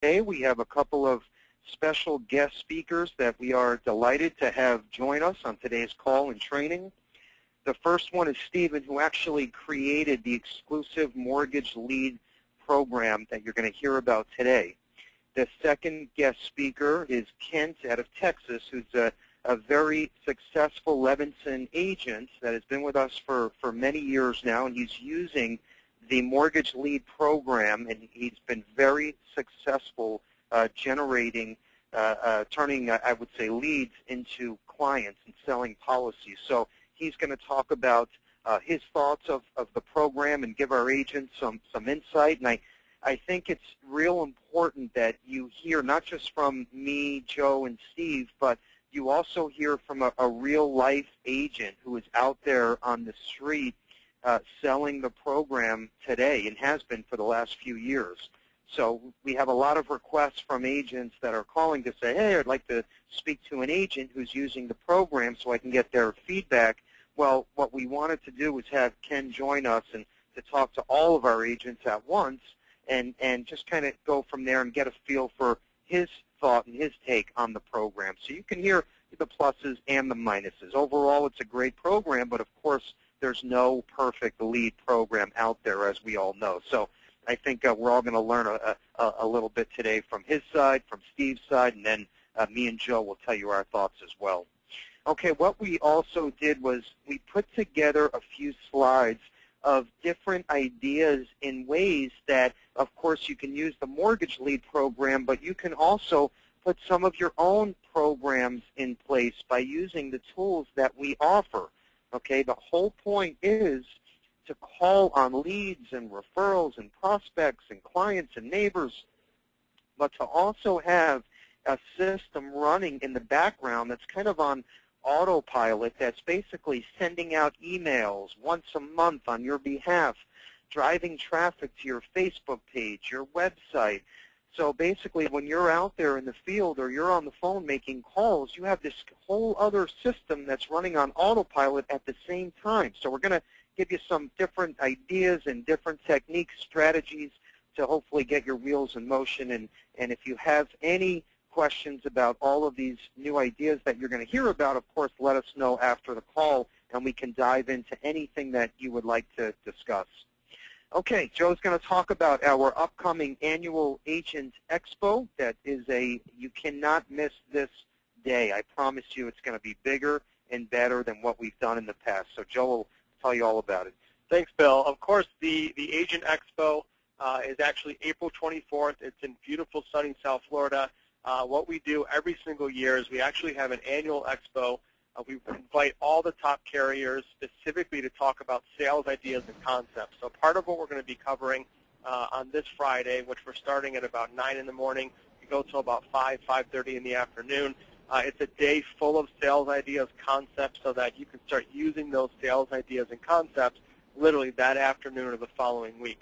Today we have a couple of special guest speakers that we are delighted to have join us on today's call and training. The first one is Stephen, who actually created the exclusive mortgage lead program that you're going to hear about today. The second guest speaker is Kent out of Texas, who's a very successful Levinson agent that has been with us for many years now, and he's using the mortgage lead program, and he's been very successful generating, turning, I would say, leads into clients and selling policies. So he's going to talk about his thoughts of the program and give our agents some insight. And I think it's real important that you hear not just from me, Joe, and Steve, but you also hear from a real-life agent who is out there on the street selling the program today and has been for the last few years. So we have a lot of requests from agents that are calling to say, hey, I'd like to speak to an agent who's using the program so I can get their feedback. Well, what we wanted to do was have Ken join us and to talk to all of our agents at once and just kind of go from there and get a feel for his thought and his take on the program. So you can hear the pluses and the minuses. Overall, it's a great program, but of course, there's no perfect lead program out there, as we all know. So I think we're all going to learn a little bit today from his side, from Steve's side, and then me and Joe will tell you our thoughts as well. Okay, what we also did was we put together a few slides of different ideas in ways that, of course, you can use the mortgage lead program, but you can also put some of your own programs in place by using the tools that we offer. Okay, the whole point is to call on leads and referrals and prospects and clients and neighbors, but to also have a system running in the background that's kind of on autopilot, that's basically sending out emails once a month on your behalf, driving traffic to your Facebook page, your website. So basically, when you're out there in the field or you're on the phone making calls, you have this whole other system that's running on autopilot at the same time. So we're going to give you some different ideas and different techniques, strategies to hopefully get your wheels in motion. And if you have any questions about all of these new ideas that you're going to hear about, of course, let us know after the call, and we can dive into anything that you would like to discuss. Okay, Joe's going to talk about our upcoming annual Agent Expo. That is you cannot miss this day. I promise you it's going to be bigger and better than what we've done in the past. So Joe will tell you all about it. Thanks, Bill. Of course, the Agent Expo is actually April 24th. It's in beautiful, sunny South Florida. What we do every single year is we actually have an annual expo. We invite all the top carriers specifically to talk about sales ideas and concepts. So part of what we're going to be covering on this Friday, which we're starting at about 9 in the morning, we go till about 5:30 in the afternoon. It's a day full of sales ideas, concepts, so that you can start using those sales ideas and concepts literally that afternoon or the following week.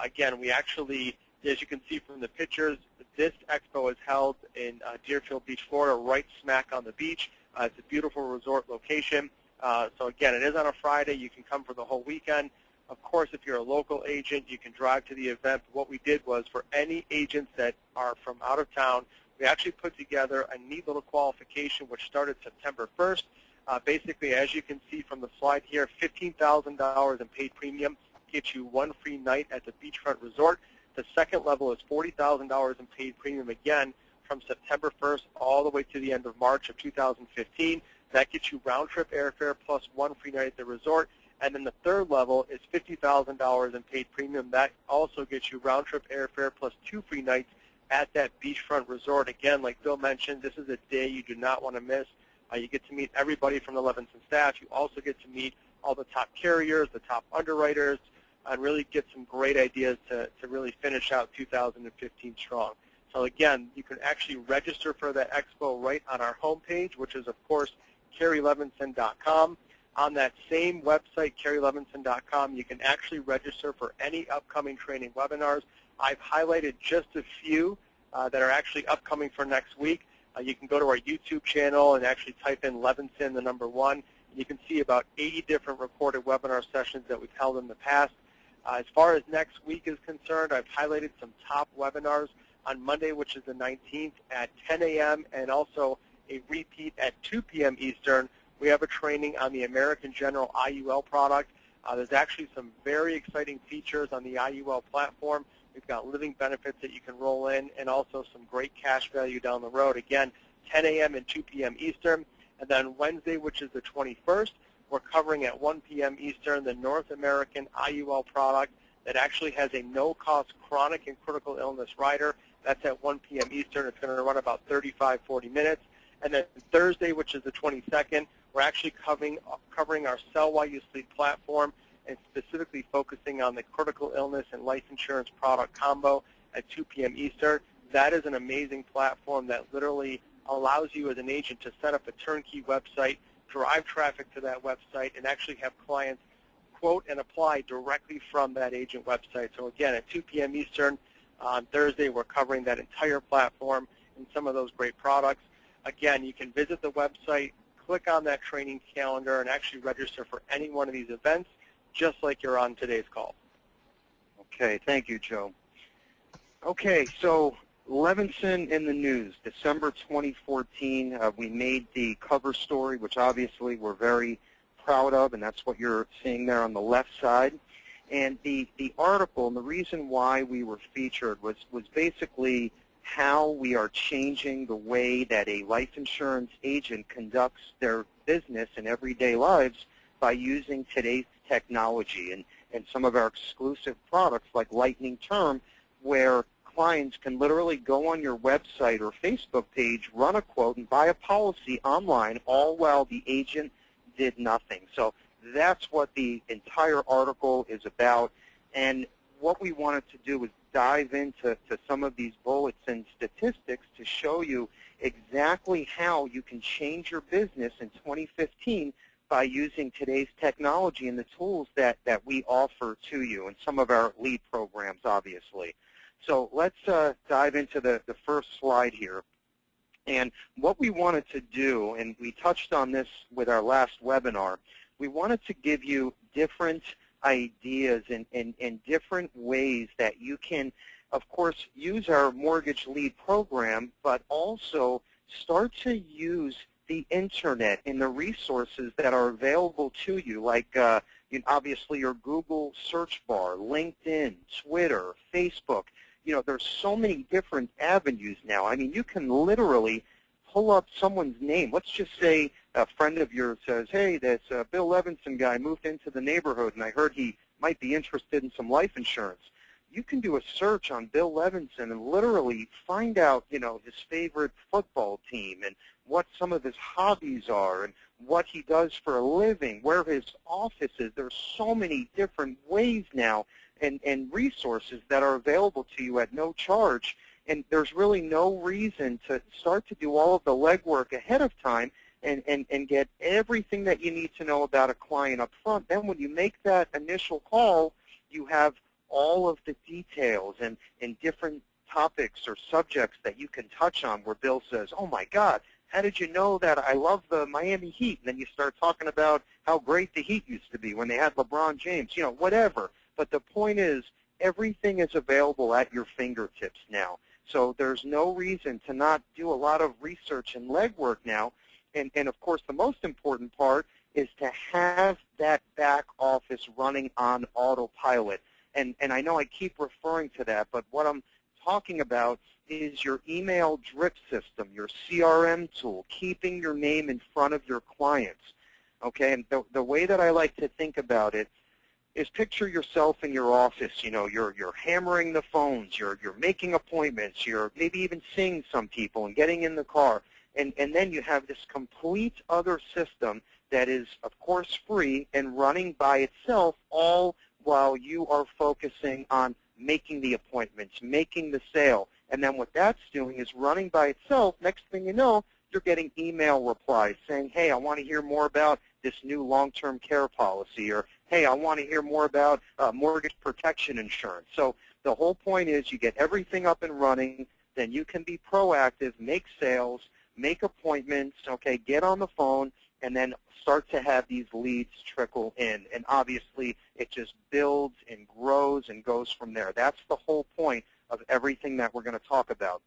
Again, we actually, as you can see from the pictures, this expo is held in Deerfield Beach, Florida, right smack on the beach. It's a beautiful resort location. So again, it is on a Friday. You can come for the whole weekend. Of course, if you're a local agent, you can drive to the event. What we did was for any agents that are from out of town, we actually put together a neat little qualification which started September 1st. Basically, as you can see from the slide here, $15,000 in paid premium gets you one free night at the beachfront resort. The second level is $40,000 in paid premium, again, from September 1st all the way to the end of March of 2015. That gets you round-trip airfare plus one free night at the resort. And then the third level is $50,000 in paid premium. That also gets you round-trip airfare plus two free nights at that beachfront resort. Again, like Bill mentioned, this is a day you do not want to miss. You get to meet everybody from the Levinson staff. You also get to meet all the top carriers, the top underwriters, and really get some great ideas to really finish out 2015 strong. So again, you can actually register for that expo right on our homepage, which is, of course, CarrieLevinson.com. On that same website, CarrieLevinson.com, you can actually register for any upcoming training webinars. I've highlighted just a few that are actually upcoming for next week. You can go to our YouTube channel and actually type in Levinson, the number 1. You can see about 80 different recorded webinar sessions that we've held in the past. As far as next week is concerned, I've highlighted some top webinars. on Monday, which is the 19th at 10 a.m., and also a repeat at 2 p.m. Eastern. We have a training on the American General IUL product. There's actually some very exciting features on the IUL platform. We've got living benefits that you can roll in and also some great cash value down the road. Again, 10 a.m. and 2 p.m. Eastern. And then Wednesday, which is the 21st, we're covering at 1 p.m. Eastern the North American IUL product that actually has a no-cost chronic and critical illness rider. That's at 1 p.m. Eastern. It's going to run about 35-40 minutes. And then Thursday, which is the 22nd, we're actually covering our Sell While You Sleep platform and specifically focusing on the critical illness and life insurance product combo at 2 p.m. Eastern. That is an amazing platform that literally allows you as an agent to set up a turnkey website, drive traffic to that website, and actually have clients quote and apply directly from that agent website. So again, at 2 p.m. Eastern on Thursday, we're covering that entire platform and some of those great products. Again, you can visit the website, click on that training calendar, and actually register for any one of these events, just like you're on today's call. Okay, thank you, Joe. Okay, so Levinson in the news, December 2014, we made the cover story, which obviously we're very proud of, and that's what you're seeing there on the left side. And the article, and the reason why we were featured was basically how we are changing the way that a life insurance agent conducts their business in everyday lives by using today's technology and some of our exclusive products like Lightning Term, where clients can literally go on your website or Facebook page, run a quote, and buy a policy online, all while the agent did nothing. So that's what the entire article is about. And what we wanted to do was dive into some of these bullets and statistics to show you exactly how you can change your business in 2015 by using today's technology and the tools that we offer to you and some of our lead programs, obviously. So let's dive into the first slide here. And what we wanted to do, and we touched on this with our last webinar, we wanted to give you different ideas and different ways that you can, of course, use our mortgage lead program, but also start to use the internet and the resources that are available to you, like obviously your Google search bar, LinkedIn, Twitter, Facebook. There's so many different avenues now. I mean, you can literally pull up someone's name. Let's just say a friend of yours says, hey, this Bill Levinson guy moved into the neighborhood, and I heard he might be interested in some life insurance. You can do a search on Bill Levinson and literally find out, his favorite football team and what some of his hobbies are and what he does for a living, where his office is. There's so many different ways now and resources that are available to you at no charge. And there's really no reason to start to do all of the legwork ahead of time and get everything that you need to know about a client up front. Then when you make that initial call, you have all of the details and different topics or subjects that you can touch on where Bill says, oh my God, how did you know that I love the Miami Heat? And then you start talking about how great the Heat used to be when they had LeBron James, whatever. But the point is, everything is available at your fingertips now. So there's no reason to not do a lot of research and legwork now. And of course, the most important part is to have that back office running on autopilot. And I know I keep referring to that, but what I'm talking about is your email drip system, your CRM tool, keeping your name in front of your clients. Okay, and the way that I like to think about it is picture yourself in your office. You're hammering the phones, you're making appointments, you're maybe even seeing some people and getting in the car. And then you have this complete other system that is, of course, free and running by itself, all while you are focusing on making the appointments, making the sale. And then what that's doing is running by itself. Next thing you know, you're getting email replies saying, hey, I want to hear more about this new long-term care policy, or hey, I want to hear more about mortgage protection insurance. So the whole point is you get everything up and running, then you can be proactive, make sales, make appointments, okay, get on the phone, and then start to have these leads trickle in. And obviously, it just builds and grows and goes from there. That's the whole point of everything that we're going to talk about.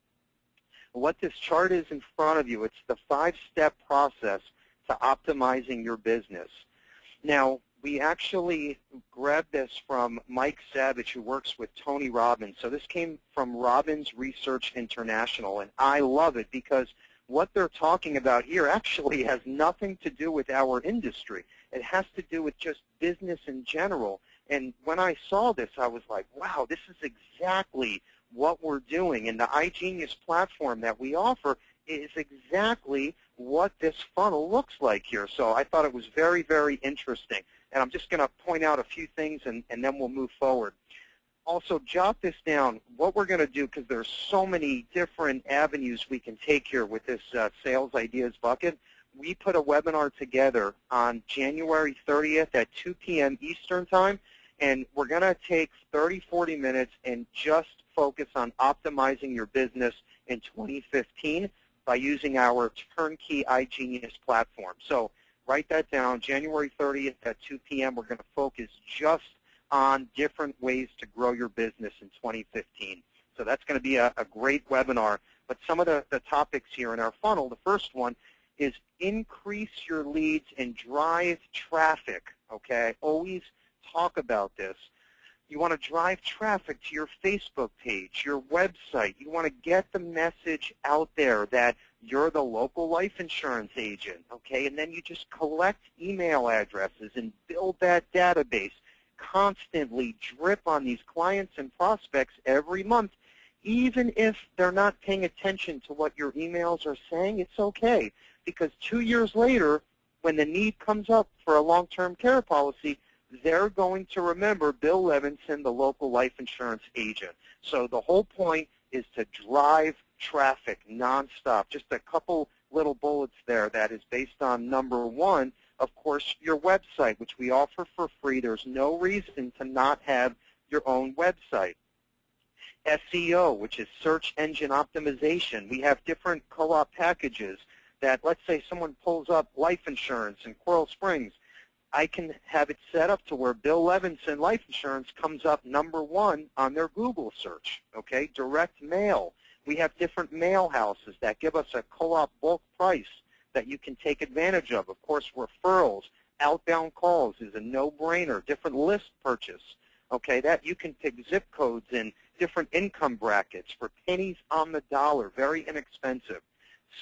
What this chart is in front of you, it's the 5-step process to optimizing your business. Now, we actually grabbed this from Mike Savage, who works with Tony Robbins. So this came from Robbins Research International, and I love it because what they're talking about here actually has nothing to do with our industry. It has to do with just business in general. And when I saw this, I was like, wow, this is exactly what we're doing. And the iGenius platform that we offer is exactly what this funnel looks like here. So I thought it was very, very interesting. And I'm just going to point out a few things, and then we'll move forward. Also, jot this down. What we're going to do, because there's so many different avenues we can take here with this sales ideas bucket, we put a webinar together on January 30th at 2 p.m. Eastern Time, and we're going to take 30, 40 minutes and just focus on optimizing your business in 2015 by using our turnkey iGenius platform. So write that down. January 30th at 2 p.m. We're going to focus just on different ways to grow your business in 2015. So that's going to be a great webinar. But some of the topics here in our funnel, the first one is increase your leads and drive traffic. Okay, always talk about this. You want to drive traffic to your Facebook page, your website. You want to get the message out there that you're the local life insurance agent, okay? And then you just collect email addresses and build that database. Constantly drip on these clients and prospects every month. Even if they're not paying attention to what your emails are saying, it's okay. Because 2 years later, when the need comes up for a long-term care policy, they're going to remember Bill Levinson, the local life insurance agent. So the whole point is to drive traffic nonstop. Just a couple little bullets there that is based on number one, of course, your website, which we offer for free. There's no reason to not have your own website. SEO, which is search engine optimization. We have different co-op packages that, let's say someone pulls up life insurance in Coral Springs. I can have it set up to where Bill Levinson Life Insurance comes up number one on their Google search, okay? Direct mail. We have different mail houses that give us a co-op bulk price that you can take advantage of. Of course, referrals, outbound calls is a no-brainer. Different list purchase, okay? That you can pick zip codes and different income brackets for pennies on the dollar, very inexpensive.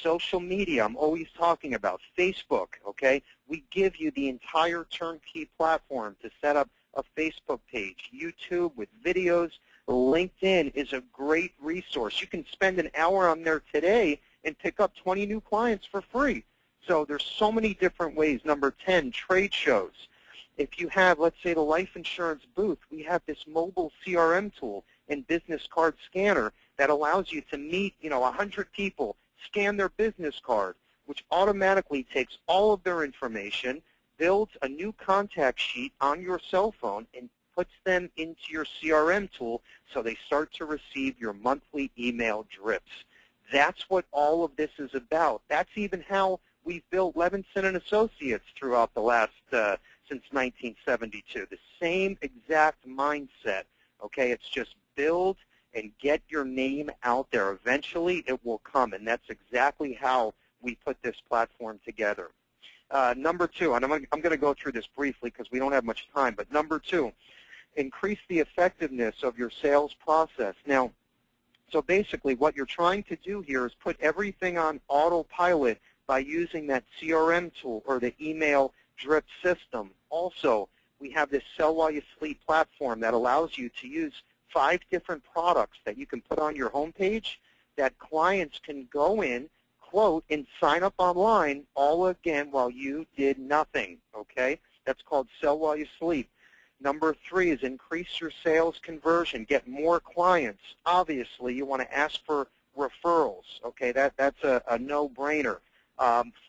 Social media, I'm always talking about. Facebook, okay? We give you the entire turnkey platform to set up a Facebook page. YouTube with videos. LinkedIn is a great resource. You can spend an hour on there today and pick up 20 new clients for free. So there's so many different ways. Number 10, trade shows. If you have, let's say, the life insurance booth, we have this mobile CRM tool and business card scanner that allows you to meet, 100 people, scan their business card, which automatically takes all of their information, builds a new contact sheet on your cell phone, and puts them into your CRM tool so they start to receive your monthly email drips. That's what all of this is about. That's even how we've built Levinson Associates throughout the last, since 1972. The same exact mindset, okay? It's just build and get your name out there. Eventually, it will come, and that's exactly how we put this platform together. Number two, and I'm going to go through this briefly because we don't have much time, but number two, increase the effectiveness of your sales process. Now, so basically what you're trying to do here is put everything on autopilot by using that CRM tool or the email drip system. Also, we have this Sell While You Sleep platform that allows you to use 5 different products that you can put on your homepage that clients can go in, quote, and sign up online all again while you did nothing, okay? That's called Sell While You Sleep. Number 3 is increase your sales conversion, get more clients. Obviously, you want to ask for referrals, okay? That's a no-brainer.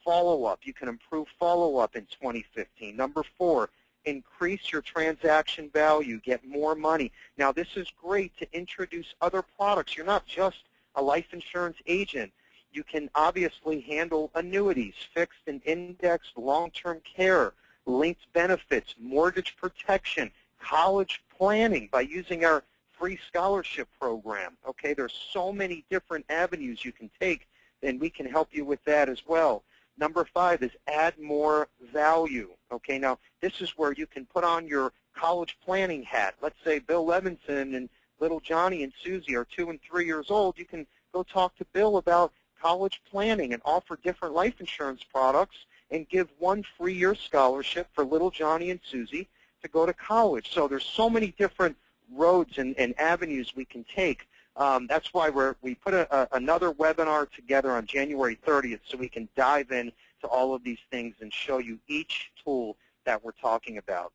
Follow-up, you can improve follow-up in 2015. Number 4, increase your transaction value, get more money. Now, this is great to introduce other products. You're not just a life insurance agent. You can obviously handle annuities, fixed and indexed, long-term care, linked benefits, mortgage protection, college planning by using our free scholarship program. Okay, there's so many different avenues you can take, and we can help you with that as well. Number 5 is add more value. Okay, now this is where you can put on your college planning hat. Let's say Bill Levinson and little Johnny and Susie are 2 and 3 years old. You can go talk to Bill about college planning and offer different life insurance products and give 1 free year scholarship for little Johnny and Susie to go to college. So there's so many different roads and avenues we can take. That's why we put another webinar together on January 30th so we can dive in to all of these things and show you each tool that we're talking about.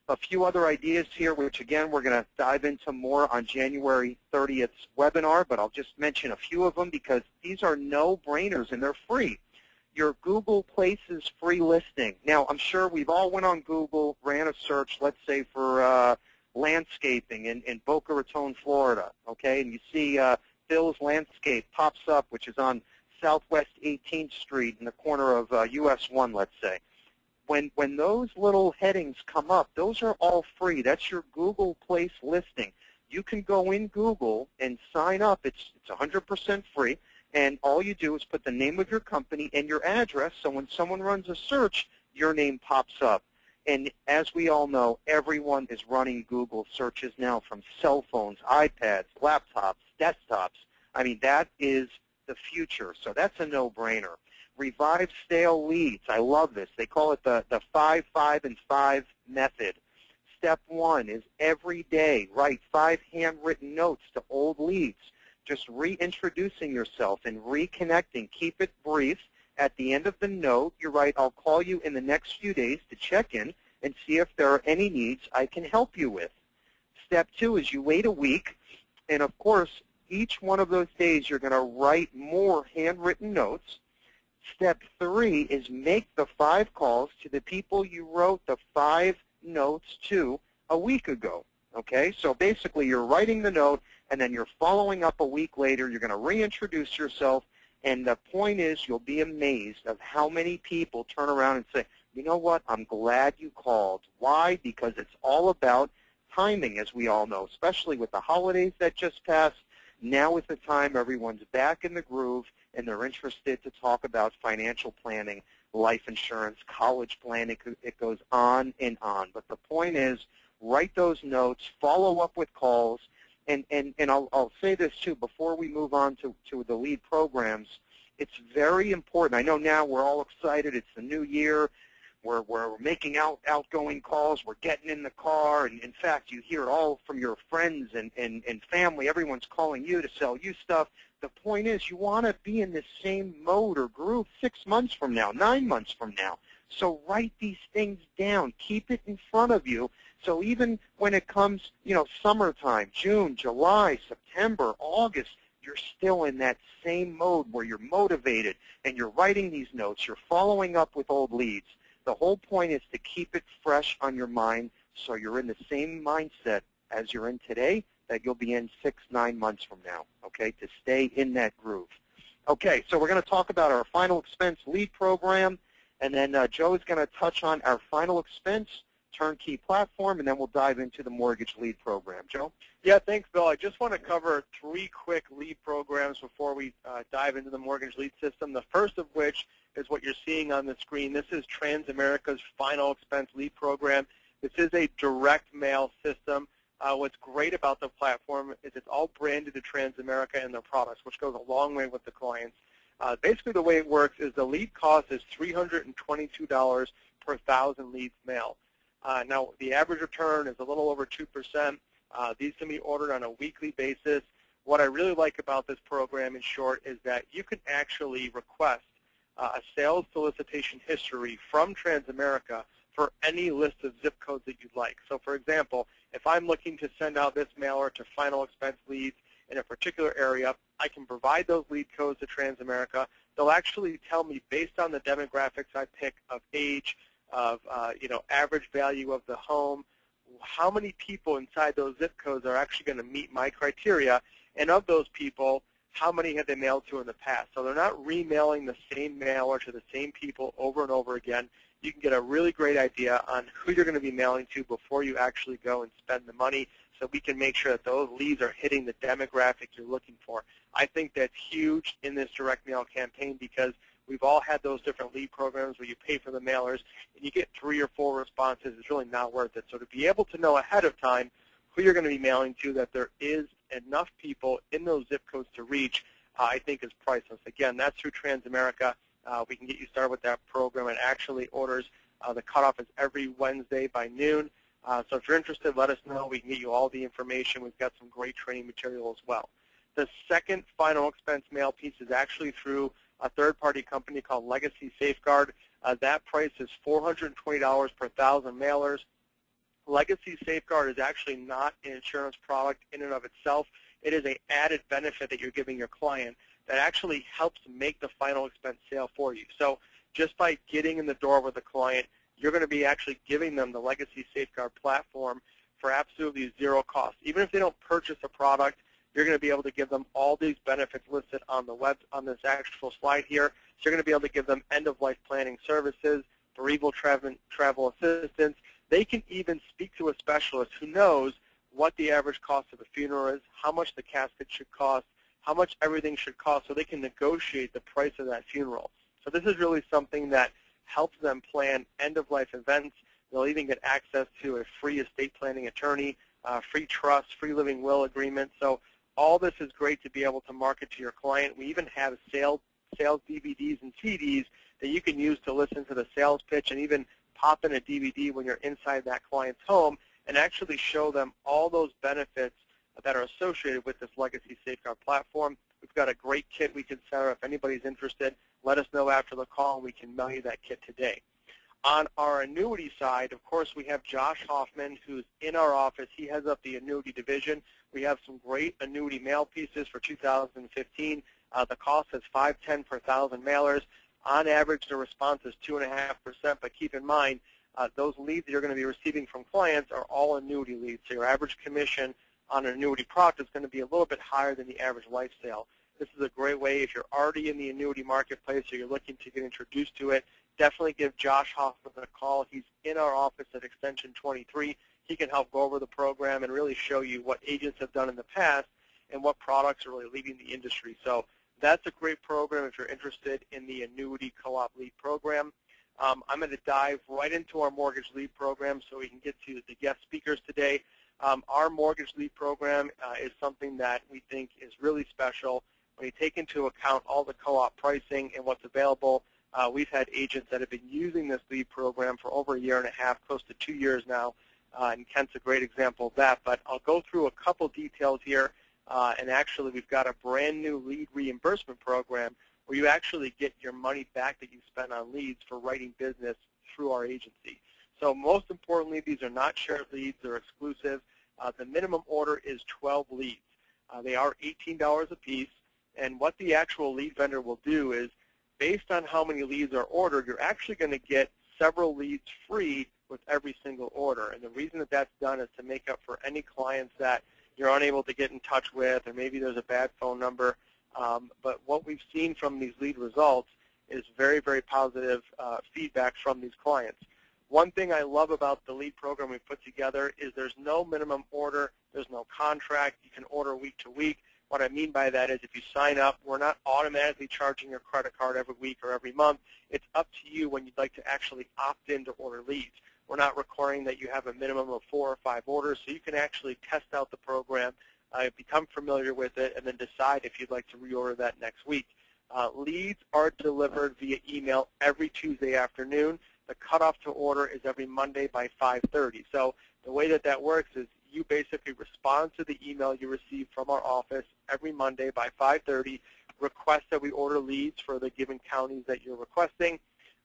A few other ideas here, which again we're going to dive into more on January 30th's webinar, but I'll just mention a few of them because these are no-brainers and they're free. Your Google Places free listing. Now, I'm sure we've all went on Google, ran a search, let's say for landscaping in Boca Raton, Florida, okay? And you see Bill's Landscape pops up, which is on Southwest 18th Street in the corner of US 1, let's say. When those little headings come up, those are all free. That's your Google Place listing. You can go in Google and sign up. It's 100% free, and all you do is put the name of your company and your address, so when someone runs a search, your name pops up. And as we all know, everyone is running Google searches now from cell phones, iPads, laptops, desktops. I mean, that is the future, so that's a no-brainer. Revive stale leads. I love this. They call it the 5, 5, and 5 method. Step 1 is every day write 5 handwritten notes to old leads, just reintroducing yourself and reconnecting. Keep it brief. At the end of the note, you write, I'll call you in the next few days to check in and see if there are any needs I can help you with. Step 2 is you wait a week, and of course, each one of those days you're going to write more handwritten notes. Step 3 is make the 5 calls to the people you wrote the 5 notes to a week ago. Okay, so basically you're writing the note and then you're following up a week later. You're going to reintroduce yourself, and the point is you'll be amazed of how many people turn around and say, you know what, I'm glad you called. Why? Because it's all about timing, as we all know, especially with the holidays that just passed. Now is the time everyone's back in the groove and they're interested to talk about financial planning, life insurance, college planning. It goes on and on. But the point is, write those notes, follow up with calls, and I'll say this too before we move on to the lead programs. It's very important. I know now we're all excited. It's the new year. We're making outgoing calls. We're getting in the car. And in fact, you hear it all from your friends and family. Everyone's calling you to sell you stuff. The point is you want to be in the same mode or groove 6 months from now, 9 months from now. So write these things down. Keep it in front of you. So even when it comes, summertime, June, July, September, August, you're still in that same mode where you're motivated and you're writing these notes. You're following up with old leads. The whole point is to keep it fresh on your mind so you're in the same mindset as you're in today that you'll be in 6, 9 months from now, okay, to stay in that groove. Okay, so we're going to talk about our final expense lead program, and then Joe is going to touch on our final expense turnkey platform, and then we'll dive into the mortgage lead program. Joe? Yeah, thanks, Bill. I just want to cover 3 quick lead programs before we dive into the mortgage lead system, the first of which is what you're seeing on the screen. This is Transamerica's final expense lead program. This is a direct mail system. What's great about the platform is it's all branded to Transamerica and their products, which goes a long way with the clients. Basically, the way it works is the lead cost is $322 per 1,000 leads mailed. Now, the average return is a little over 2%. These can be ordered on a weekly basis. What I really like about this program, in short, is that you can actually request a sales solicitation history from Transamerica for any list of zip codes that you'd like. So, for example, if I'm looking to send out this mailer to final expense leads in a particular area, I can provide those lead codes to Transamerica. They'll actually tell me, based on the demographics I pick of age, of average value of the home, how many people inside those zip codes are actually going to meet my criteria, and of those people, how many have they mailed to in the past. So they're not remailing the same mailer to the same people over and over again. You can get a really great idea on who you're going to be mailing to before you actually go and spend the money, so we can make sure that those leads are hitting the demographic you're looking for. I think that's huge in this direct mail campaign, because we've all had those different lead programs where you pay for the mailers and you get 3 or 4 responses. It's really not worth it. So to be able to know ahead of time who you're going to be mailing to, that there is enough people in those zip codes to reach, I think is priceless. Again, that's through Transamerica. We can get you started with that program. It actually orders. The cutoff is every Wednesday by noon. So if you're interested, let us know. We can get you all the information. We've got some great training material as well. The second final expense mail piece is actually through a third-party company called Legacy Safeguard. That price is $420 per 1,000 mailers. Legacy Safeguard is actually not an insurance product in and of itself. It is an added benefit that you're giving your client that actually helps make the final expense sale for you. So just by getting in the door with a client, you're going to be actually giving them the Legacy Safeguard platform for absolutely zero cost. Even if they don't purchase a product, you're going to be able to give them all these benefits listed on the web, on this actual slide here. So you're going to be able to give them end-of-life planning services, bereavement travel assistance. They can even speak to a specialist who knows what the average cost of a funeral is, how much the casket should cost, how much everything should cost, so they can negotiate the price of that funeral. So this is really something that helps them plan end-of-life events. They'll even get access to a free estate planning attorney, free trust, free living will agreement. So all this is great to be able to market to your client. We even have sales DVDs and CDs that you can use to listen to the sales pitch, and even pop in a DVD when you're inside that client's home and actually show them all those benefits that are associated with this Legacy Safeguard platform. We've got a great kit we can set up. If anybody's interested, let us know after the call, and we can mail you that kit today. On our annuity side, of course, we have Josh Hoffman, who's in our office. He heads up the annuity division. We have some great annuity mail pieces for 2015. The cost is $5.10 per 1,000 mailers. On average, the response is 2.5%, but keep in mind, those leads that you're going to be receiving from clients are all annuity leads. So your average commission on an annuity product is going to be a little bit higher than the average life sale. This is a great way if you're already in the annuity marketplace or you're looking to get introduced to it. Definitely give Josh Hoffman a call. He's in our office at extension 23. He can help go over the program and really show you what agents have done in the past and what products are really leading the industry. So that's a great program if you're interested in the annuity co-op lead program. I'm going to dive right into our mortgage lead program so we can get to the guest speakers today. Our mortgage lead program is something that we think is really special. When you take into account all the co-op pricing and what's available, we've had agents that have been using this lead program for over 1.5 years, close to 2 years now, and Kent's a great example of that. But I'll go through a couple details here, and actually we've got a brand new lead reimbursement program where you actually get your money back that you spent on leads for writing business through our agency. So most importantly, these are not shared leads. They're exclusive. The minimum order is 12 leads. They are $18 a piece, and what the actual lead vendor will do is, based on how many leads are ordered, you're actually going to get several leads free with every single order. And the reason that that's done is to make up for any clients that you're unable to get in touch with, or maybe there's a bad phone number. But what we've seen from these lead results is very, very positive feedback from these clients. One thing I love about the lead program we've put together is there's no minimum order, there's no contract, you can order week to week. What I mean by that is if you sign up, we're not automatically charging your credit card every week or every month. It's up to you when you'd like to actually opt in to order leads. We're not requiring that you have a minimum of 4 or 5 orders, so you can actually test out the program, become familiar with it, and then decide if you'd like to reorder that next week. Leads are delivered via email every Tuesday afternoon. The cutoff to order is every Monday by 5:30. So the way that that works is you basically respond to the email you receive from our office every Monday by 5:30, request that we order leads for the given counties that you're requesting.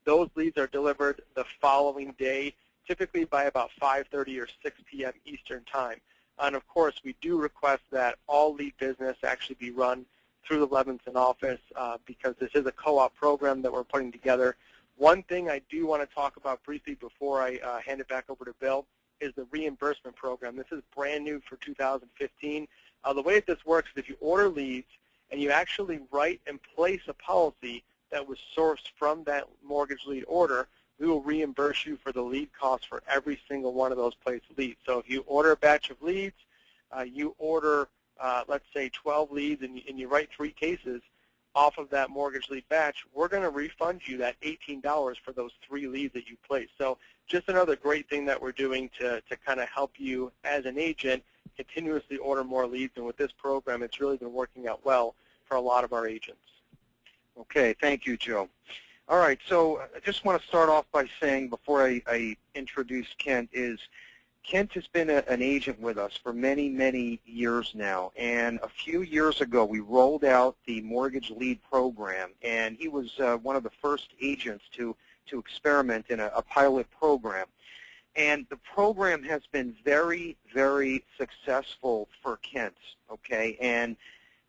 Those leads are delivered the following day, typically by about 5:30 or 6 p.m. Eastern Time. And of course, we do request that all lead business actually be run through the Levinson office because this is a co-op program that we're putting together. One thing I do want to talk about briefly before I hand it back over to Bill is the reimbursement program. This is brand new for 2015. The way that this works is if you order leads and you actually write and place a policy that was sourced from that mortgage lead order, we will reimburse you for the lead costs for every single one of those placed leads. So if you order a batch of leads, you order, let's say, 12 leads, and you write 3 cases off of that mortgage lead batch, we're going to refund you that $18 for those 3 leads that you placed. So just another great thing that we're doing to kind of help you as an agent continuously order more leads. And with this program, it's really been working out well for a lot of our agents. Okay, thank you, Joe. All right, so I just want to start off by saying, before I introduce Kent, Kent has been an agent with us for many, many years now. And a few years ago, we rolled out the Mortgage Lead program, and he was one of the first agents to experiment in a pilot program. And the program has been very, very successful for Kent, okay? And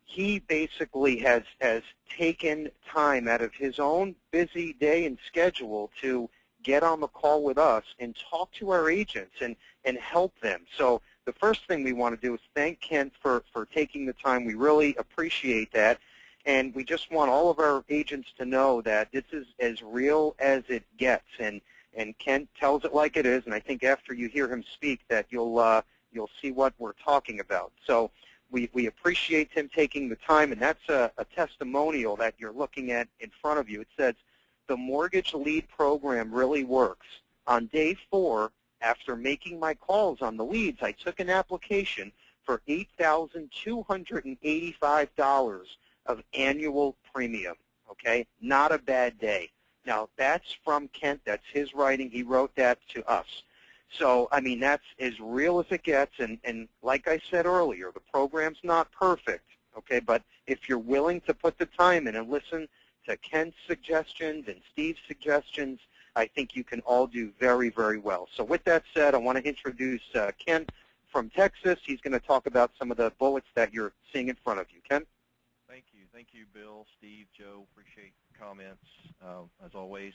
he basically has taken time out of his own busy day and schedule to get on the call with us and talk to our agents and help them. So the first thing we want to do is thank Kent for taking the time. We really appreciate that. And we just want all of our agents to know that this is as real as it gets. And Kent tells it like it is. And I think after you hear him speak that you'll see what we're talking about. So we appreciate him taking the time, and that's a testimonial that you're looking at in front of you. It says, the Mortgage Lead program really works. On day 4, after making my calls on the leads, I took an application for $8,285 of annual premium, okay? Not a bad day. Now, that's from Kent. That's his writing. He wrote that to us. So, I mean, that's as real as it gets, and like I said earlier, the program's not perfect, okay? But if you're willing to put the time in and listen to Kent's suggestions and Steve's suggestions, I think you can all do very, very well. So with that said, I want to introduce Kent from Texas. He's going to talk about some of the bullets that you're seeing in front of you. Kent? Thank you. Thank you, Bill, Steve, Joe. Appreciate the comments, as always.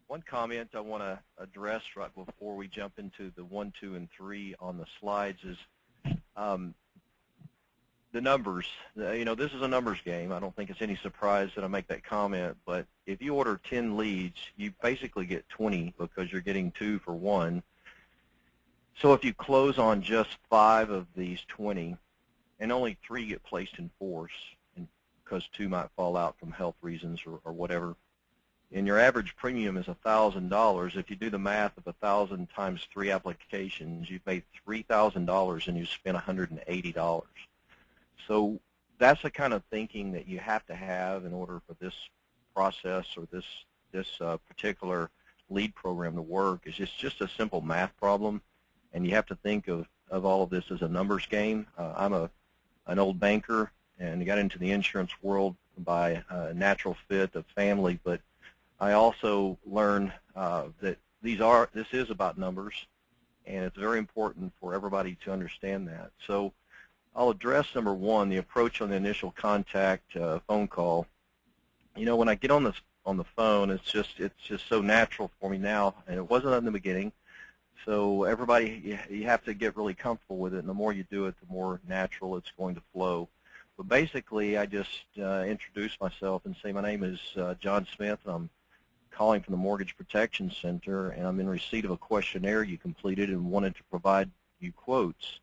One comment I want to address right before we jump into the 1, 2, and 3 on the slides is the numbers. You know, this is a numbers game. I don't think it's any surprise that I make that comment, but if you order 10 leads, you basically get 20 because you're getting 2 for 1. So if you close on just 5 of these 20, and only 3 get placed in force, and because 2 might fall out from health reasons or whatever, and your average premium is $1,000. If you do the math of 1,000 times 3 applications, you've made $3,000 and you spent $180. So that's the kind of thinking that you have to have in order for this process or this particular lead program to work. It's just a simple math problem, and you have to think of all of this as a numbers game. I'm an old banker and got into the insurance world by natural fit of family, but I also learned that this is about numbers, and it's very important for everybody to understand that. So I'll address number 1, the approach on the initial contact phone call. You know, when I get on the phone, it's just so natural for me now, and it wasn't in the beginning. So everybody, you have to get really comfortable with it, and the more you do it, the more natural it's going to flow. But basically, I just introduce myself and say my name is John Smith, and I'm calling from the Mortgage Protection Center, and I'm in receipt of a questionnaire you completed and wanted to provide you quotes.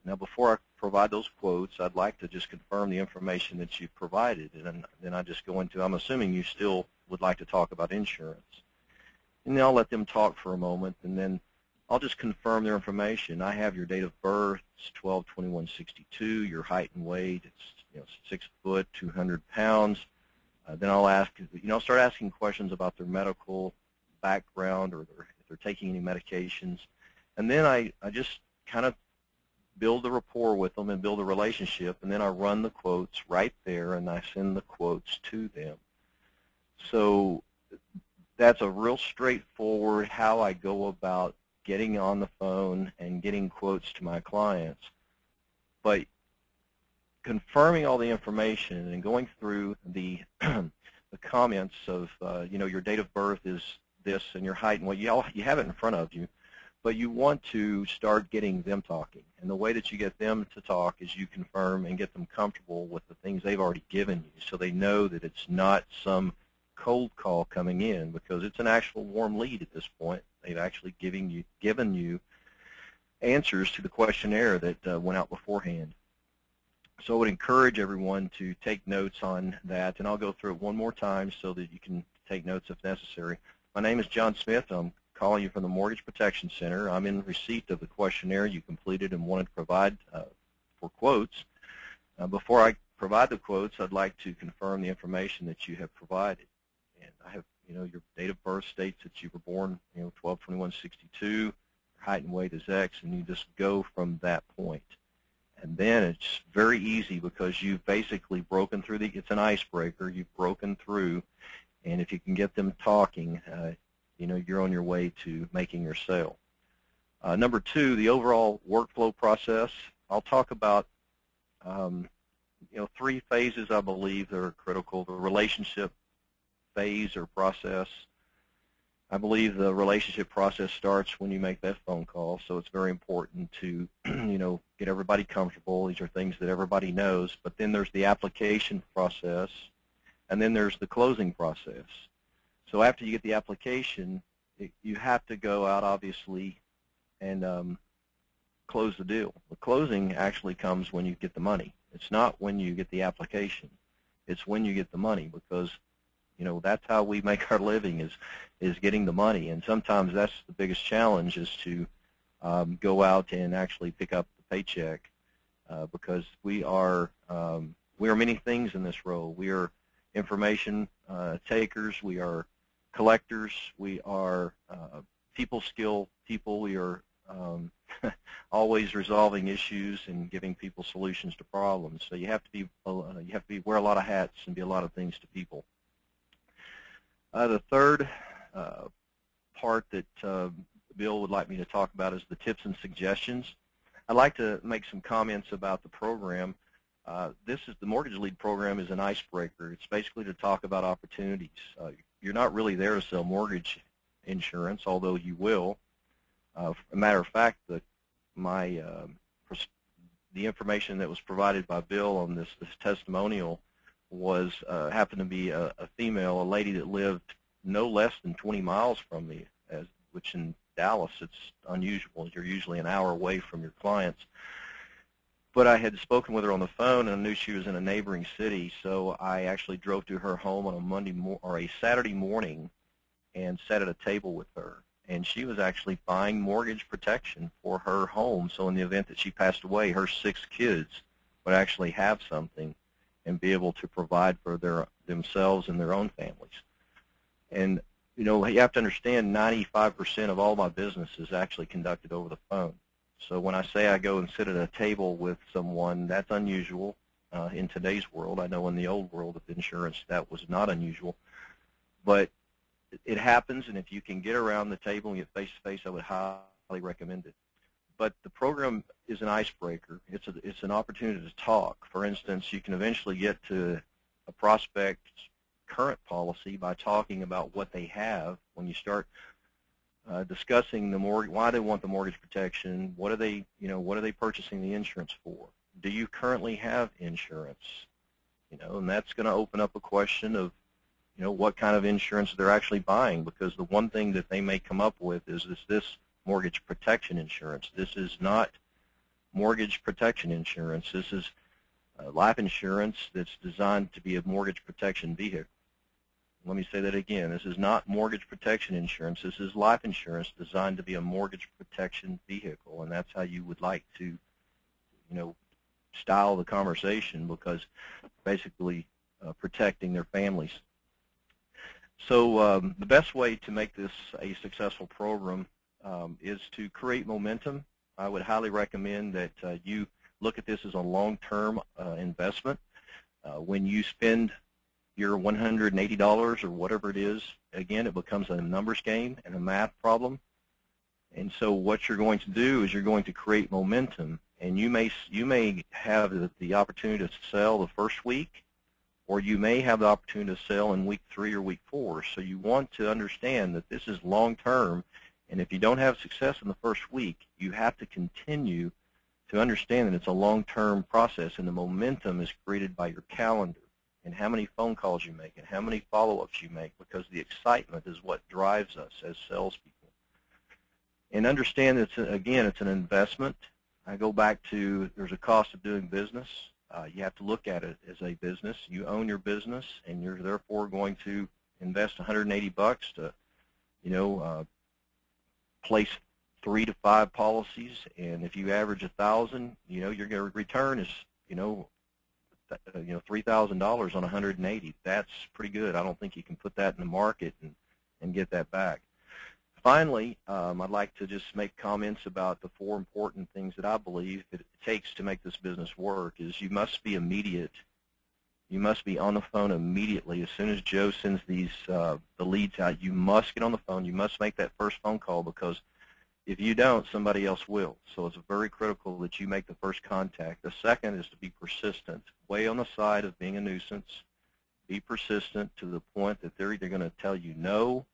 Now, before I provide those quotes, I'd like to just confirm the information that you provided, and then I just go into, I'm assuming you still would like to talk about insurance. And then I'll let them talk for a moment, and then I'll just confirm their information. I have your date of birth, it's 12/21/62, your height and weight, it's 6 foot, 200 pounds. Then I'll start asking questions about their medical background or if they're taking any medications. And then I just kind of build a rapport with them and build a relationship, and then I run the quotes right there and I send the quotes to them. So that's a real straightforward how I go about getting on the phone and getting quotes to my clients. But confirming all the information and going through the comments of, your date of birth is this and your height and weight, you have it in front of you. but you want to start getting them talking. And the way that you get them to talk is you confirm and get them comfortable with the things they've already given you, so they know that it's not some cold call coming in, because it's an actual warm lead at this point. They've actually given you answers to the questionnaire that went out beforehand. So I would encourage everyone to take notes on that, and I'll go through it one more time so that you can take notes if necessary. My name is John Smith. I'm calling you from the Mortgage Protection Center. I'm in receipt of the questionnaire you completed and wanted to provide for quotes. Before I provide the quotes, I'd like to confirm the information that you have provided. And I have, your date of birth states that you were born, 12/21/62. Your height and weight is X, and you just go from that point. And then it's very easy because you've basically broken through it's an icebreaker. You've broken through, and if you can get them talking, you're on your way to making your sale. Number two, the overall workflow process. I'll talk about, three phases, I believe, that are critical. The relationship phase or process. I believe the relationship process starts when you make that phone call, so it's very important to, get everybody comfortable. These are things that everybody knows. But then there's the application process, and then there's the closing process. So after you get the application, you have to go out, obviously, and close the deal. The closing actually comes when you get the money. It's not when you get the application. It's when you get the money, because that's how we make our living, is getting the money. And sometimes that's the biggest challenge, is to go out and actually pick up the paycheck, because we are many things in this role. We are information takers. We are collectors. We are people skill people. We are always resolving issues and giving people solutions to problems. So you have to wear a lot of hats and be a lot of things to people. The third part that Bill would like me to talk about is the tips and suggestions. I'd like to make some comments about the program. The Mortgage Lead program is an icebreaker. It's basically to talk about opportunities. You're not really there to sell mortgage insurance, although you will. As a matter of fact, the information that was provided by Bill on this testimonial was happened to be a female, a lady that lived no less than 20 miles from me, which in Dallas it's unusual. You're usually an hour away from your clients. But I had spoken with her on the phone, and I knew she was in a neighboring city, so I actually drove to her home on a Saturday morning and sat at a table with her. And she was actually buying mortgage protection for her home, so in the event that she passed away, her 6 kids would actually have something and be able to provide for themselves and their own families. And you have to understand, 95% of all my business is actually conducted over the phone. So when I say I go and sit at a table with someone, that's unusual in today's world. I know in the old world of insurance that was not unusual. But it happens, and if you can get around the table and get face-to-face, I would highly recommend it. But the program is an icebreaker. It's an opportunity to talk. For instance, you can eventually get to a prospect's current policy by talking about what they have. When you start discussing the mortgage, why they want the mortgage protection, what are they purchasing the insurance for? Do you currently have insurance? And that's going to open up a question of what kind of insurance they're actually buying, because the one thing that they may come up with is this mortgage protection insurance. This is not mortgage protection insurance. This is life insurance that's designed to be a mortgage protection vehicle. Let me say that again. This is not mortgage protection insurance. This is life insurance designed to be a mortgage protection vehicle, and that's how you would like to, style the conversation, because basically protecting their families. So the best way to make this a successful program is to create momentum. I would highly recommend that you look at this as a long-term investment. When you spend your $180 or whatever it is, again, it becomes a numbers game and a math problem. And so what you're going to do is you're going to create momentum, and you may have the opportunity to sell the first week, or you may have the opportunity to sell in week 3 or week 4. So you want to understand that this is long-term, And if you don't have success in the first week, you have to continue to understand that it's a long-term process, and the momentum is created by your calendar and how many phone calls you make and how many follow-ups you make, because the excitement is what drives us as salespeople. And understand that, again, it's an investment. I go back to there's a cost of doing business. You have to look at it as a business. You own your business, and you're therefore going to invest $180 to, place 3 to 5 policies. And if you average 1,000, your return is, $3,000 on 180. That's pretty good. I don't think you can put that in the market and get that back. Finally, I'd like to just make comments about the 4 important things that I believe that it takes to make this business work. Is you must be immediate. You must be on the phone immediately. As soon as Joe sends these the leads out, you must get on the phone. You must make that first phone call, because if you don't, somebody else will. So it's very critical that you make the first contact. The second is to be persistent. Way on the side of being a nuisance. Be persistent to the point that they're either going to tell you no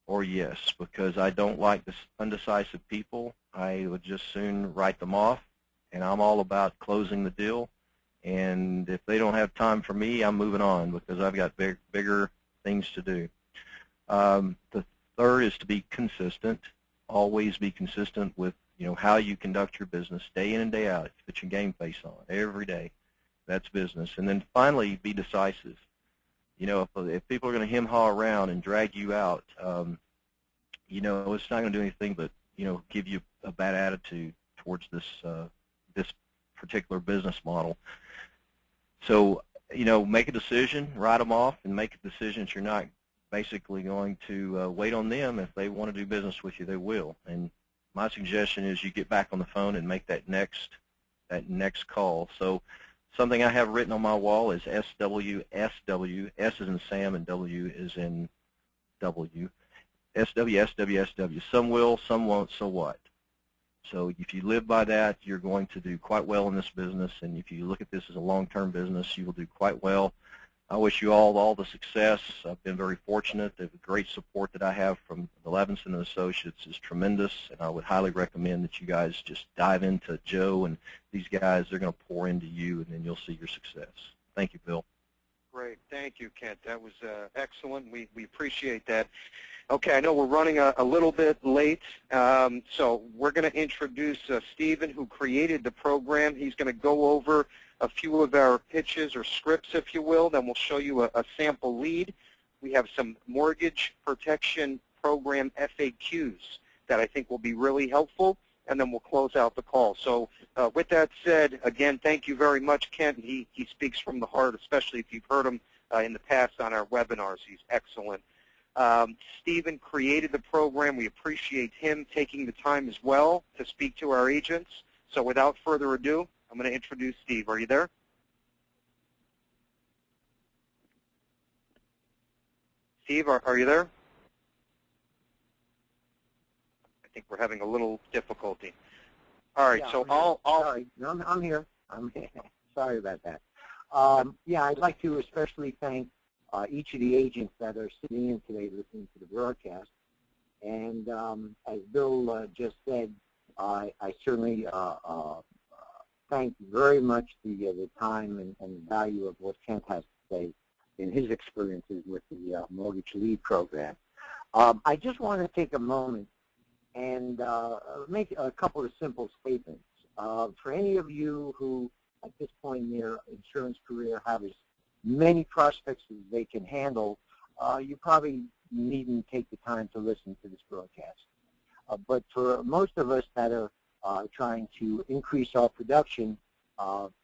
or yes, because I don't like this undecisive people. I would just soon write them off, and I'm all about closing the deal. And if they don't have time for me, I'm moving on, because I've got bigger things to do. The third is to be consistent. Always be consistent with how you conduct your business day in and day out. Put your game face on every day. That's business. And then finally, be decisive. If people are going to hem-haw around and drag you out, it's not going to do anything but give you a bad attitude towards this particular business model. So make a decision, write them off, and make a decision that you're not basically going to wait on them. If they want to do business with you, they will. And my suggestion is you get back on the phone and make that next call. So something I have written on my wall is SW. S is in Sam and W is in W. SW. Some will, some won't, so what? So if you live by that, you're going to do quite well in this business. And if you look at this as a long-term business, you will do quite well. I wish you all the success. I've been very fortunate. The great support that I have from the Levinson Associates is tremendous, and I would highly recommend that you guys just dive into Joe and these guys. They're going to pour into you, and then you'll see your success. Thank you, Bill. Great. Thank you, Kent. That was excellent. We appreciate that. Okay, I know we're running a little bit late, so we're going to introduce Stephen, who created the program. He's going to go over a few of our pitches or scripts, if you will. Then we'll show you a sample lead. We have some mortgage protection program FAQs that I think will be really helpful, and then we'll close out the call. So with that said, again, thank you very much, Kent. He speaks from the heart, especially if you've heard him in the past on our webinars. He's excellent. Stephen created the program. We appreciate him taking the time as well to speak to our agents. So without further ado, I'm going to introduce Steve. Are you there? Steve, are you there? I think we're having a little difficulty. All right, yeah, so sorry, no, I'm here. Sorry about that. Yeah, I'd like to especially thank each of the agents that are sitting in today listening to the broadcast. And as Bill just said, I certainly thank very much the time and the value of what Kent has to say in his experiences with the Mortgage Lead program. I just want to take a moment and make a couple of simple statements. For any of you who, at this point in their insurance career, have as many prospects as they can handle, you probably needn't take the time to listen to this broadcast. But for most of us that are trying to increase our production,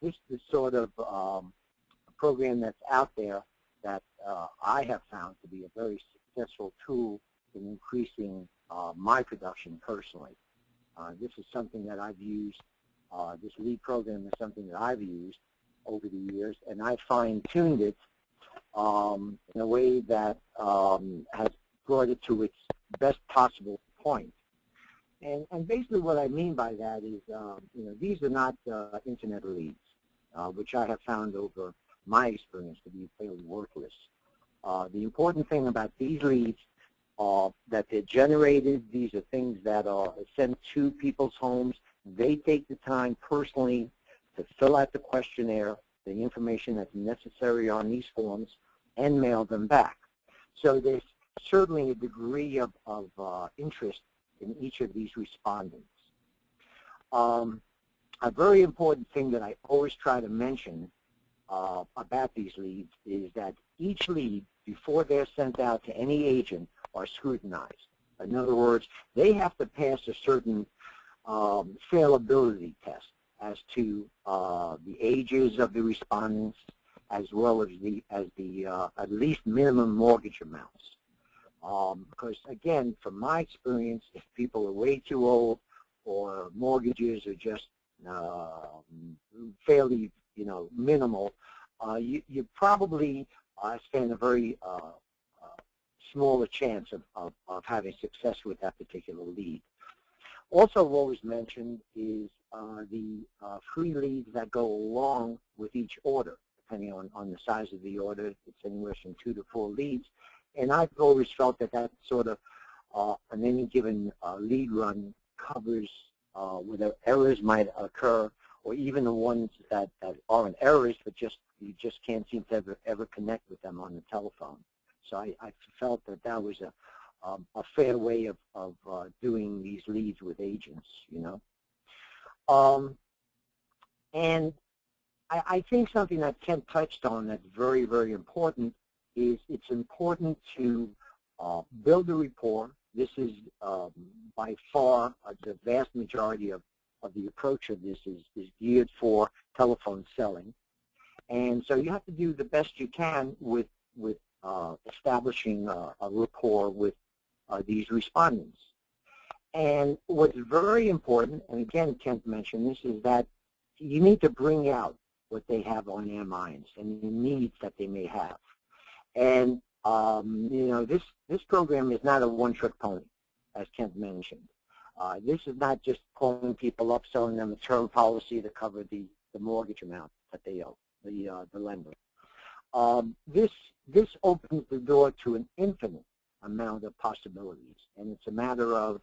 this is sort of a program that's out there that I have found to be a very successful tool in increasing my production personally. This is something that I've used. This lead program is something that I've used over the years, and I fine-tuned it in a way that has brought it to its best possible point. And basically what I mean by that is, these are not internet leads, which I have found over my experience to be fairly worthless. The important thing about these leads that they're generated. These are things that are sent to people's homes. They take the time personally to fill out the questionnaire, the information that's necessary on these forms, and mail them back. So there's certainly a degree of interest in each of these respondents. A very important thing that I always try to mention about these leads is that each lead, before they're sent out to any agent, are scrutinized. In other words, they have to pass a certain salability test as to the ages of the respondents, as well as the at least minimum mortgage amounts. Because again, from my experience, if people are way too old or mortgages are just fairly, minimal, you probably stand a very smaller chance of having success with that particular lead. Also, what was mentioned is the free leads that go along with each order, depending on the size of the order. It's anywhere from 2 to 4 leads. And I've always felt that that sort of, on any given lead run, covers whether errors might occur, or even the ones that aren't errors, but you just can't seem to ever connect with them on the telephone. So I felt that that was a fair way of doing these leads with agents, And I think something that Ken touched on that's very, very important is it's important to build a rapport. This is by far the vast majority of the approach of this is geared for telephone selling. And so you have to do the best you can with establishing a rapport with these respondents. And what's very important, and again, Kent mentioned this, is that you need to bring out what they have on their minds and the needs that they may have. And this program is not a one-trick pony, as Kent mentioned. This is not just calling people up, selling them a term policy to cover the mortgage amount that they owe the lender. This opens the door to an infinite amount of possibilities, and it's a matter of,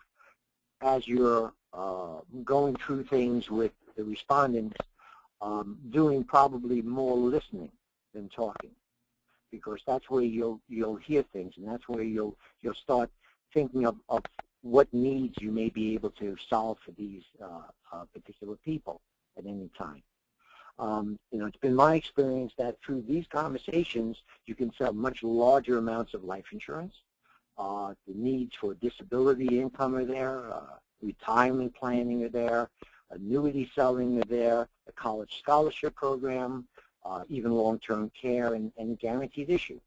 as you're going through things with the respondents, doing probably more listening than talking, because that's where you'll hear things, and that's where you'll start thinking of what needs you may be able to solve for these particular people at any time. It's been my experience that through these conversations, you can sell much larger amounts of life insurance. The needs for disability income are there, retirement planning are there, annuity selling are there, the college scholarship program, even long-term care and guaranteed issue.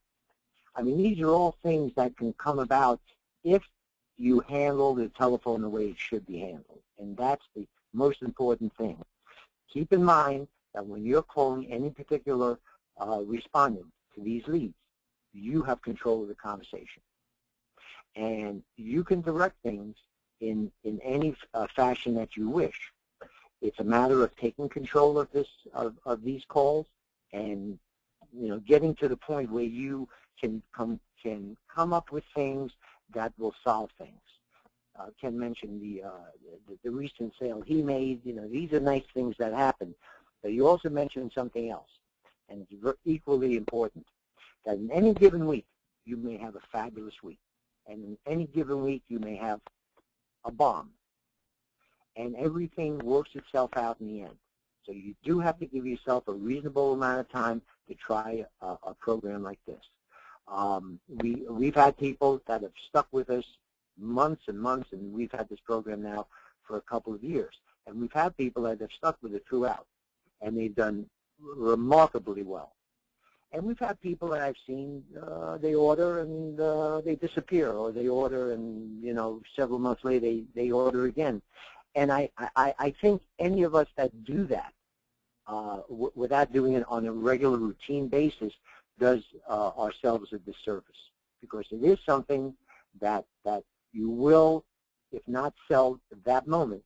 I mean, these are all things that can come about if you handle the telephone the way it should be handled, and that's the most important thing. Keep in mind that when you're calling any particular respondent to these leads, you have control of the conversation. And you can direct things in any fashion that you wish. It's a matter of taking control of these calls and getting to the point where you can come up with things that will solve things. Ken mentioned the recent sale he made. These are nice things that happen. But you also mentioned something else, and it's equally important, that in any given week, you may have a fabulous week. And in any given week, you may have a bomb. And everything works itself out in the end. So you do have to give yourself a reasonable amount of time to try a program like this. We've had people that have stuck with us months and months, and we've had this program now for a couple of years. And we've had people that have stuck with it throughout, and they've done remarkably well. And we've had people that I've seen, they order and they disappear, or they order and, several months later they order again. And I think any of us that do that without doing it on a regular routine basis does ourselves a disservice, because it is something that you will, if not sell at that moment,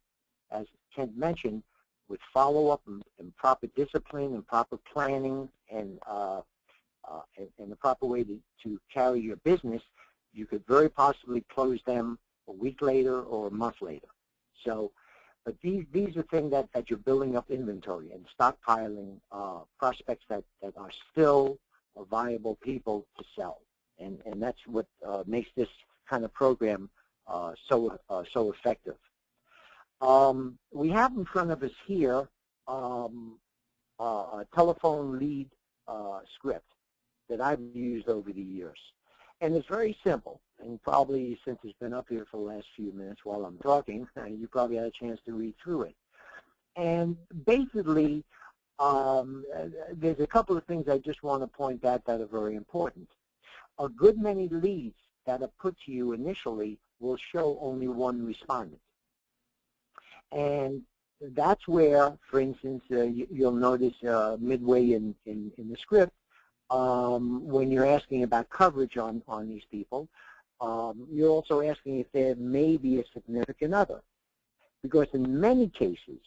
as Kent mentioned, with follow-up and proper discipline and proper planning and the proper way to carry your business, You could very possibly close them a week later or a month later. So, but these are things that you're building up inventory and stockpiling prospects that are still viable people to sell. And that's what makes this kind of program so effective. We have in front of us here a telephone lead script that I've used over the years. And it's very simple. And probably since it's been up here for the last few minutes while I'm talking, you probably had a chance to read through it. And basically, there's a couple of things I just want to point out that are very important. A good many leads that are put to you initially will show only one respondent. And that's where, for instance, you'll notice midway in the script, when you're asking about coverage on these people, you're also asking if there may be a significant other. Because in many cases,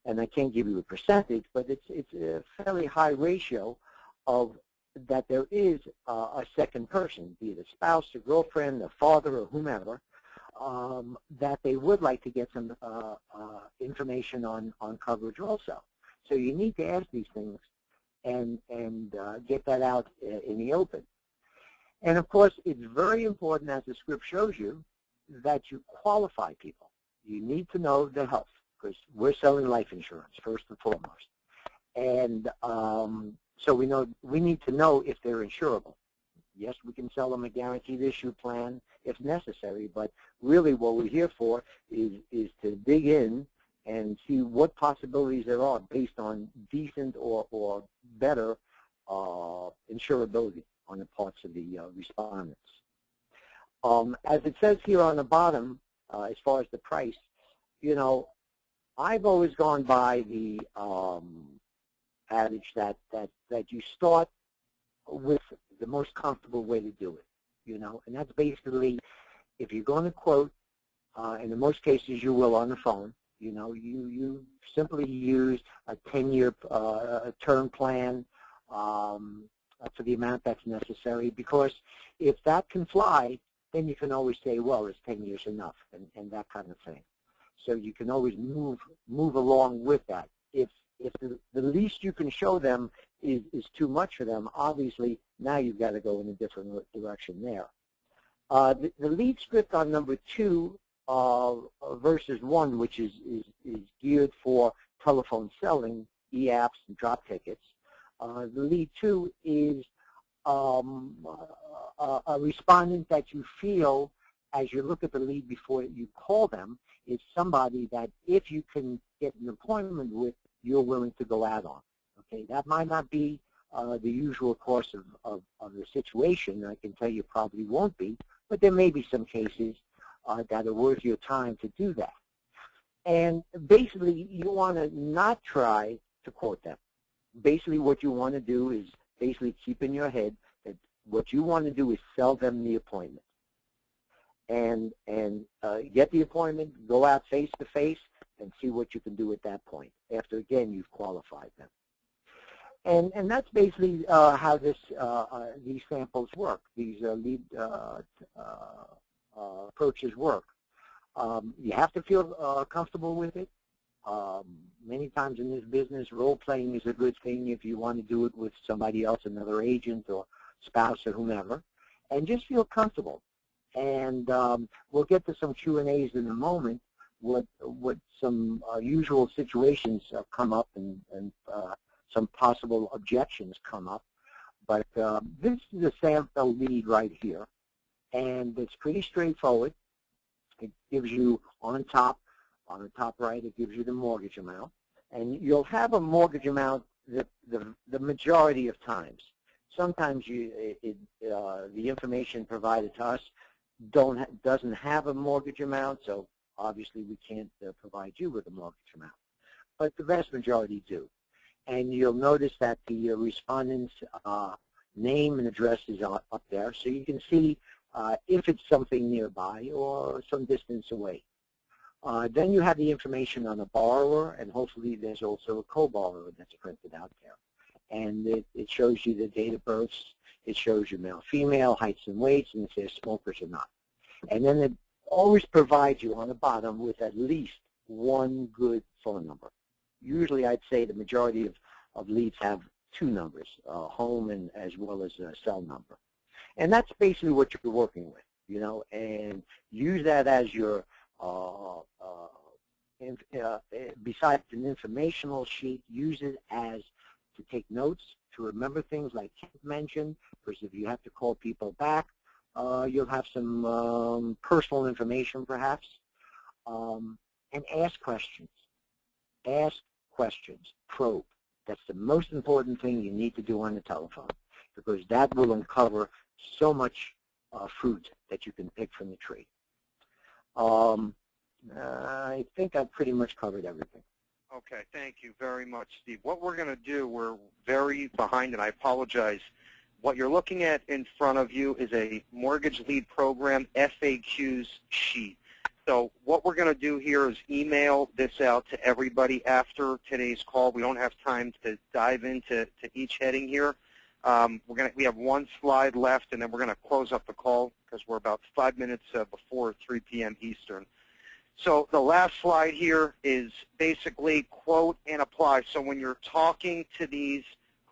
and I can't give you a percentage, but it's a fairly high ratio of that there is a second person, be it a spouse, a girlfriend, a father, or whomever, that they would like to get some information on coverage also. So you need to ask these things and get that out in the open. And of course, it's very important, as the script shows you, that you qualify people. You need to know their health, because we're selling life insurance first and foremost. And so we need to know if they're insurable. Yes, we can sell them a guaranteed issue plan if necessary, but really what we're here for is to dig in and see what possibilities there are based on decent or better insurability on the parts of the respondents. As it says here on the bottom, as far as the price, I've always gone by the adage that you start with the most comfortable way to do it, and that's basically, if you're going to quote, and in most cases you will on the phone, you simply use a 10-year term plan for the amount that's necessary, because if that can fly, then you can always say, well, is 10 years enough, and that kind of thing. So you can always move along with that. If the least you can show them is too much for them, obviously now you've got to go in a different direction there. The lead script on number 2 versus 1, which is geared for telephone selling, e-apps and drop tickets. The lead 2 is a respondent that you feel, as you look at the lead before you call them, is somebody that if you can get an appointment with, you're willing to go out on. Okay, that might not be the usual course of the situation. I can tell you probably won't be, but there may be some cases that are worth your time to do that. And basically, you want to not try to quote them. Basically, what you want to do is basically keep in your head that what you want to do is sell them the appointment. And get the appointment, go out face-to-face, and see what you can do at that point, after, again, you've qualified them. And that's basically how these samples work, these lead approaches work. You have to feel comfortable with it. Many times in this business, role-playing is a good thing if you want to do it with somebody else, another agent or spouse or whomever, and just feel comfortable. And we'll get to some Q&As in a moment, what some usual situations come up and some possible objections come up. But this is a sample lead right here, and it's pretty straightforward. It gives you on the top right, it gives you the mortgage amount. And you'll have a mortgage amount the majority of times. Sometimes the information provided to us doesn't have a mortgage amount, so obviously we can't provide you with a mortgage amount. But the vast majority do. And you'll notice that the respondent's name and address is up there, so you can see if it's something nearby or some distance away. Then you have the information on the borrower, and hopefully there's also a co-borrower that's printed out there. and it shows you the date of births. It shows you male, female, heights and weights, and it says smokers or not. And then it always provides you on the bottom with at least one good phone number. Usually I'd say the majority of leads have two numbers, home and as well as a cell number. And that's basically what you're working with, you know, and use that as your, besides an informational sheet, use it as to take notes, to remember things like Kent mentioned, because if you have to call people back, you'll have some personal information perhaps, and ask questions. Ask questions, probe. That's the most important thing you need to do on the telephone, because that will uncover so much fruit that you can pick from the tree. I think I've pretty much covered everything. Okay, thank you very much, Steve. What we're going to do, we're very behind, and I apologize. What you're looking at in front of you is a mortgage lead program FAQs sheet. So what we're going to do here is email this out to everybody after today's call. We don't have time to dive into each heading here. We have one slide left, and then we're going to close up the call because we're about 5 minutes before 3 p.m. Eastern. So the last slide here is basically quote and apply. So when you're talking to these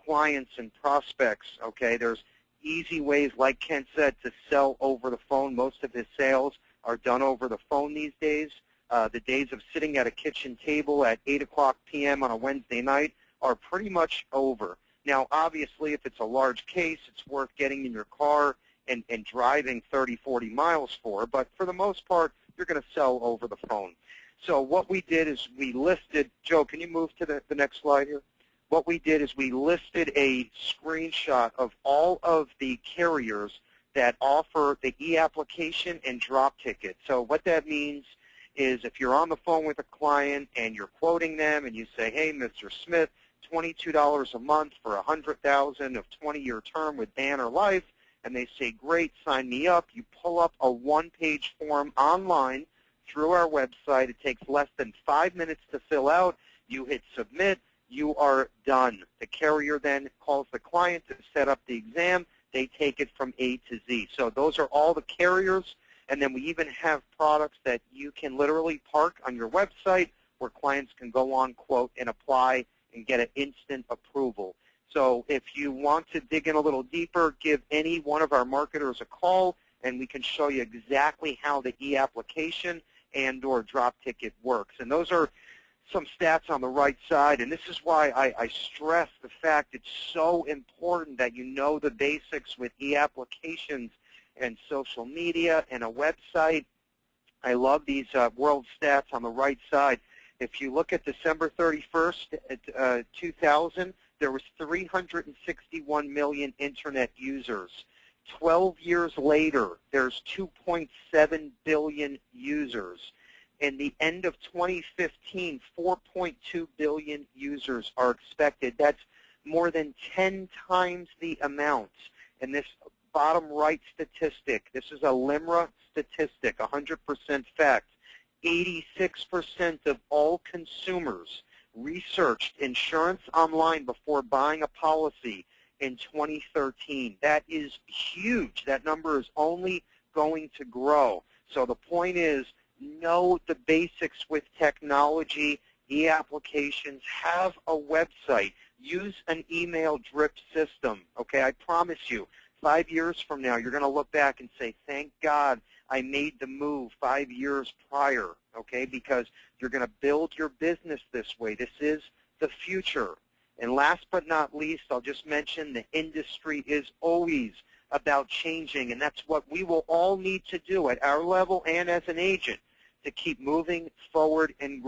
clients and prospects, okay, there's easy ways, like Ken said, to sell over the phone. Most of his sales are done over the phone these days. The days of sitting at a kitchen table at 8 o'clock p.m. on a Wednesday night are pretty much over. Now, obviously, if it's a large case, it's worth getting in your car and driving 30, 40 miles for. But for the most part, you're going to sell over the phone. So what we did is we listed, Joe, can you move to the next slide here? What we did is we listed a screenshot of all of the carriers that offer the e-application and drop ticket. So what that means is if you're on the phone with a client and you're quoting them and you say, hey, Mr. Smith, $22 a month for $100,000 of 20-year term with Banner Life, and they say, great, sign me up. You pull up a one-page form online through our website. It takes less than 5 minutes to fill out. You hit submit. You are done. The carrier then calls the client to set up the exam. They take it from A to Z. So those are all the carriers. And then we even have products that you can literally park on your website where clients can go on, quote, and apply and get an instant approval. So if you want to dig in a little deeper, give any one of our marketers a call, and we can show you exactly how the e-application and or drop ticket works. And those are some stats on the right side, and this is why I stress the fact it's so important that you know the basics with e-applications and social media and a website. I love these world stats on the right side. If you look at December 31st, 2000, there was 361 million Internet users. 12 years later, there's 2.7 billion users. In the end of 2015, 4.2 billion users are expected. That's more than 10 times the amount. And this bottom right statistic, this is a LIMRA statistic, 100% fact. 86% of all consumers researched insurance online before buying a policy in 2013. That is huge. That number is only going to grow. So the point is, know the basics with technology, e-applications, have a website, use an email drip system. Okay, I promise you, 5 years from now, you're going to look back and say, thank God I made the move 5 years prior, okay, because you're going to build your business this way. This is the future. And last but not least, I'll just mention the industry is always about changing, and that's what we will all need to do at our level and as an agent to keep moving forward and growing.